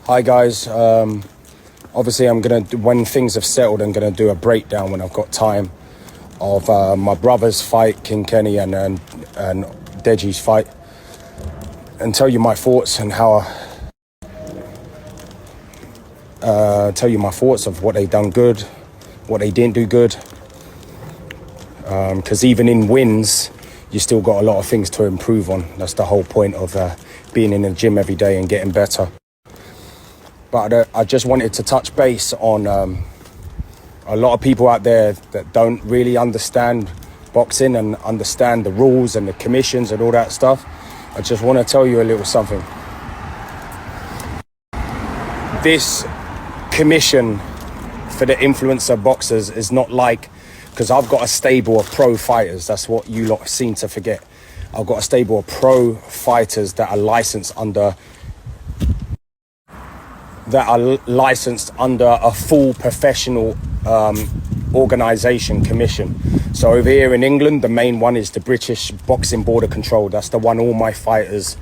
Hi guys, obviously when things have settled, I'm gonna do a breakdown when I've got time of my brother's fight, King Kenny, and Deji's fight, and tell you my thoughts and how tell you my thoughts of what they done good, what they didn't do good, because even in wins, you still got a lot of things to improve on. That's the whole point of being in the gym every day and getting better. But I just wanted to touch base on a lot of people out there that don't really understand boxing and understand the rules and the commissions and all that stuff. I just want to tell you a little something. This commission for the influencer boxers is not like, because I've got a stable of pro fighters. That's what you lot seem to forget. I've got a stable of pro fighters that are licensed under a full professional organisation commission. So over here in England, the main one is the British Boxing Board of Control. That's the one all my fighters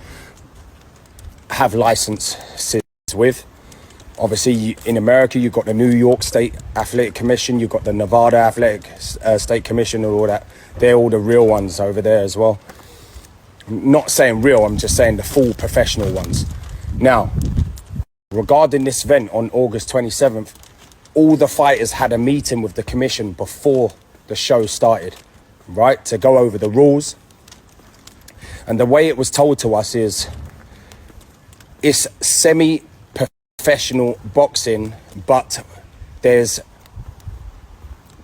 have licenses with. Obviously, in America, you've got the New York State Athletic Commission, you've got the Nevada Athletic State Commission and all that. They're all the real ones over there as well. I'm not saying real, I'm just saying the full professional ones. Now, regarding this event on August 27th, all the fighters had a meeting with the commission before the show started, right? To go over the rules. And the way it was told to us is, it's semi-professional boxing, but there's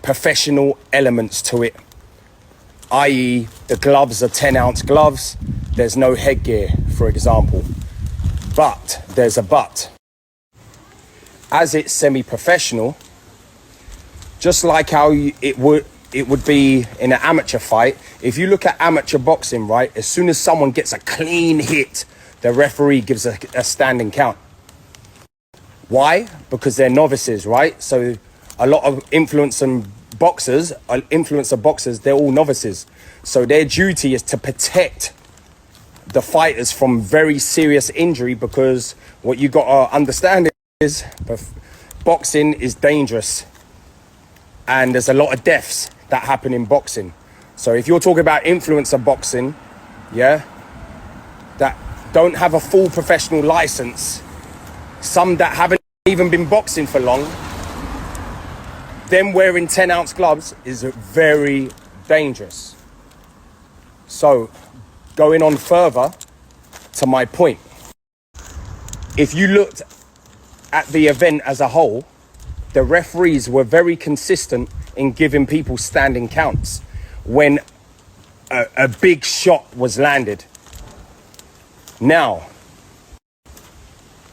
professional elements to it. I.e., the gloves are 10-ounce gloves. There's no headgear, for example. But there's a but. As it's semi-professional, just like how it would be in an amateur fight. If you look at amateur boxing, right, as soon as someone gets a clean hit, the referee gives a standing count. Why? Because they're novices, right? So a lot of influencer boxers, they're all novices. So their duty is to protect the fighters from very serious injury, because what you got to understand is boxing is dangerous and there's a lot of deaths that happen in boxing. So if you're talking about influencer boxing, yeah, that don't have a full professional license, some that haven't even been boxing for long, them wearing 10-ounce gloves is very dangerous. So going on further to my point, if you looked at the event as a whole, the referees were very consistent in giving people standing counts when a big shot was landed. Now,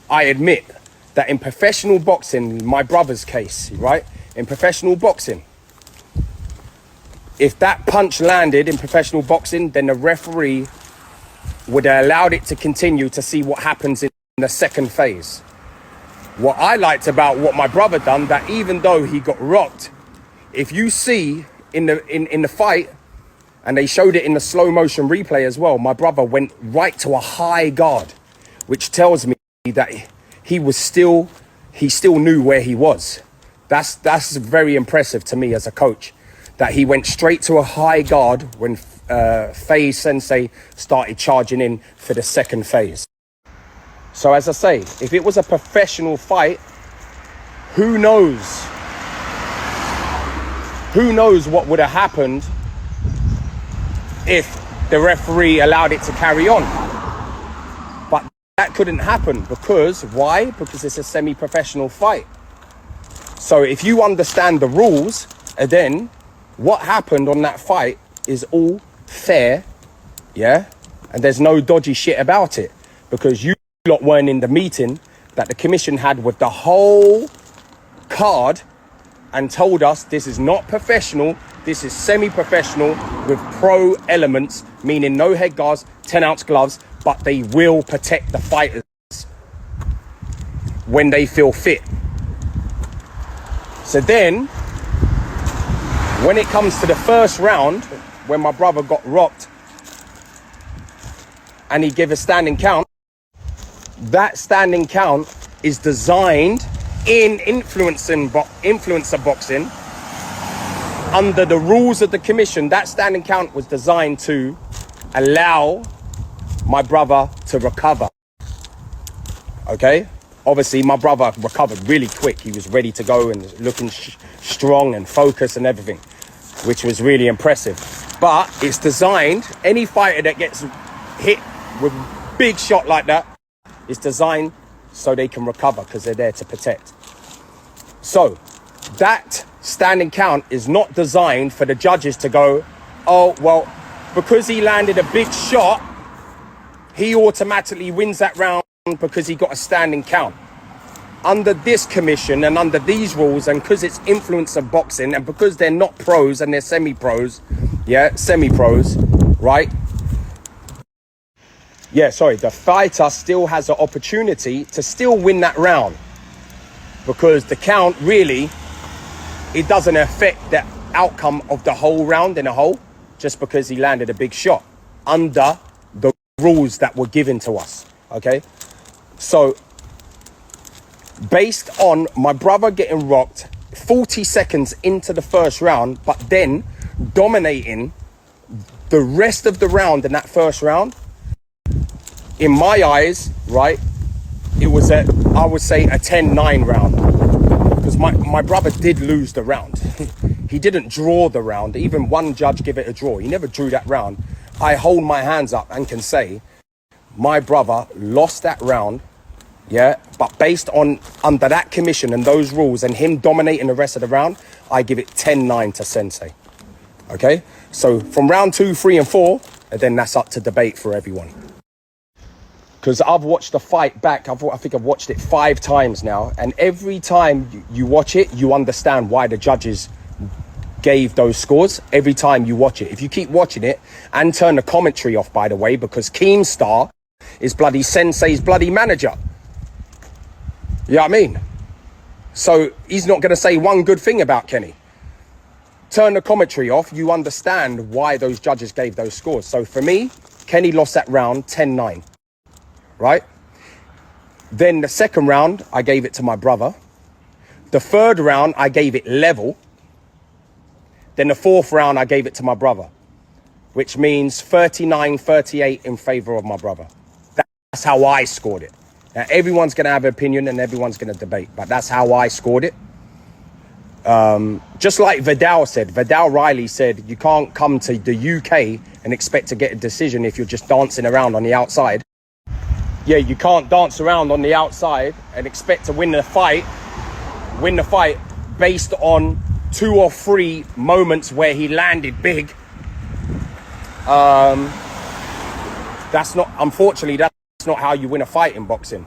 I admit that in professional boxing, my brother's case, right? In professional boxing, if that punch landed in professional boxing, then the referee would have allowed it to continue to see what happens in the second phase. What I liked about what my brother done, that even though he got rocked, if you see in the fight, and they showed it in the slow motion replay as well, my brother went right to a high guard, which tells me that he still knew where he was. That's very impressive to me as a coach, that he went straight to a high guard when Faye Sensei started charging in for the second phase. So as I say, if it was a professional fight, who knows what would have happened if the referee allowed it to carry on. But that couldn't happen because, why? Because it's a semi-professional fight. So if you understand the rules, then what happened on that fight is all fair, yeah? And there's no dodgy shit about it, because you lot weren't in the meeting that the commission had with the whole card and told us this is not professional, this is semi-professional with pro elements, meaning no head guards, 10-ounce gloves, but they will protect the fighters when they feel fit. So then, when it comes to the first round, when my brother got rocked and he gave a standing count, that standing count is designed in influencer boxing under the rules of the commission. That standing count was designed to allow my brother to recover. Okay? Obviously, my brother recovered really quick. He was ready to go and looking strong and focused and everything, which was really impressive. But it's designed, any fighter that gets hit with a big shot like that, is designed so they can recover, because they're there to protect. So that standing count is not designed for the judges to go, oh, well, because he landed a big shot, he automatically wins that round because he got a standing count. Under this commission and under these rules, and because it's influencer boxing, and because they're not pros and they're semi-pros, right? The fighter still has an opportunity to still win that round, because the count really, it doesn't affect the outcome of the whole round in a whole, just because he landed a big shot under the rules that were given to us. Okay, so based on my brother getting rocked 40 seconds into the first round, but then dominating the rest of the round in that first round, in my eyes, right, it was I would say a 10-9 round, because my brother did lose the round. He didn't draw the round. Even one judge gave it a draw. He never drew that round. I hold my hands up and can say my brother lost that round. Yeah, but based on under that commission and those rules and him dominating the rest of the round, I give it 10-9 to Sensei. Okay, so from round 2, 3, and 4, and then that's up to debate for everyone. Because I've watched the fight back, I think I've watched it 5 times now, and every time you watch it, you understand why the judges gave those scores. Every time you watch it, if you keep watching it and turn the commentary off, by the way, because Keemstar is bloody Sensei's bloody manager. You know what I mean? So he's not going to say one good thing about Kenny. Turn the commentary off, you understand why those judges gave those scores. So for me, Kenny lost that round 10-9, right? Then the second round, I gave it to my brother. The third round, I gave it level. Then the fourth round, I gave it to my brother, which means 39-38 in favor of my brother. That's how I scored it. Now, everyone's going to have an opinion and everyone's going to debate, but that's how I scored it. Just like Vidal said, Vidal Riley said, you can't come to the UK and expect to get a decision if you're just dancing around on the outside. Yeah, you can't dance around on the outside and expect to win the fight based on 2 or 3 moments where he landed big. That's not, unfortunately, that's not how you win a fight in boxing.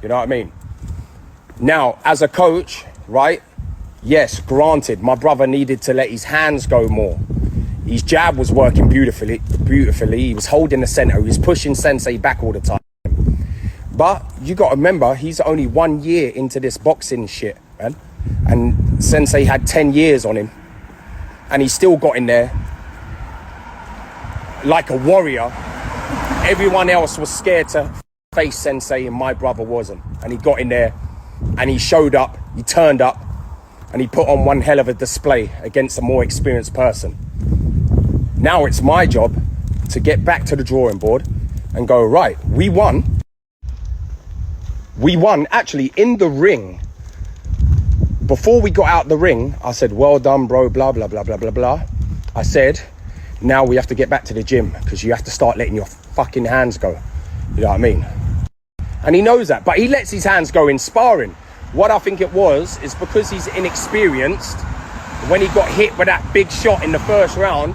You know what I mean? Now, as a coach, right? Yes, granted, my brother needed to let his hands go more. His jab was working beautifully. He was holding the center. He was pushing Sensei back all the time. But you got to remember, he's only 1 year into this boxing shit, man. And Sensei had 10 years on him. And he still got in there like a warrior. Everyone else was scared to face Sensei, and my brother wasn't. And he got in there and he showed up, he turned up, and he put on one hell of a display against a more experienced person. Now it's my job to get back to the drawing board and go, right, we won. We won actually in the ring. Before we got out the ring, I said, well done, bro, blah, blah, blah, blah, blah, blah. I said, now we have to get back to the gym because you have to start letting your fucking hands go. You know what I mean? And he knows that, but he lets his hands go in sparring. What I think it was is because he's inexperienced. When he got hit with that big shot in the first round,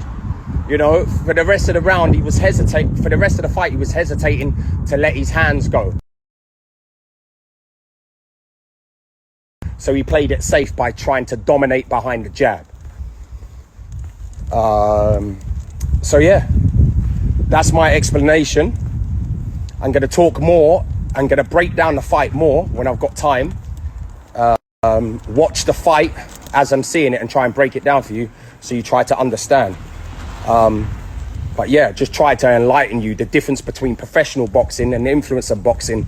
you know, for the rest of the round, he was hesitating. For the rest of the fight, he was hesitating to let his hands go. So he played it safe by trying to dominate behind the jab. So yeah, that's my explanation. I'm going to talk more. I'm going to break down the fight more when I've got time. Watch the fight as I'm seeing it and try and break it down for you so you try to understand. But yeah, just try to enlighten you the difference between professional boxing and influencer boxing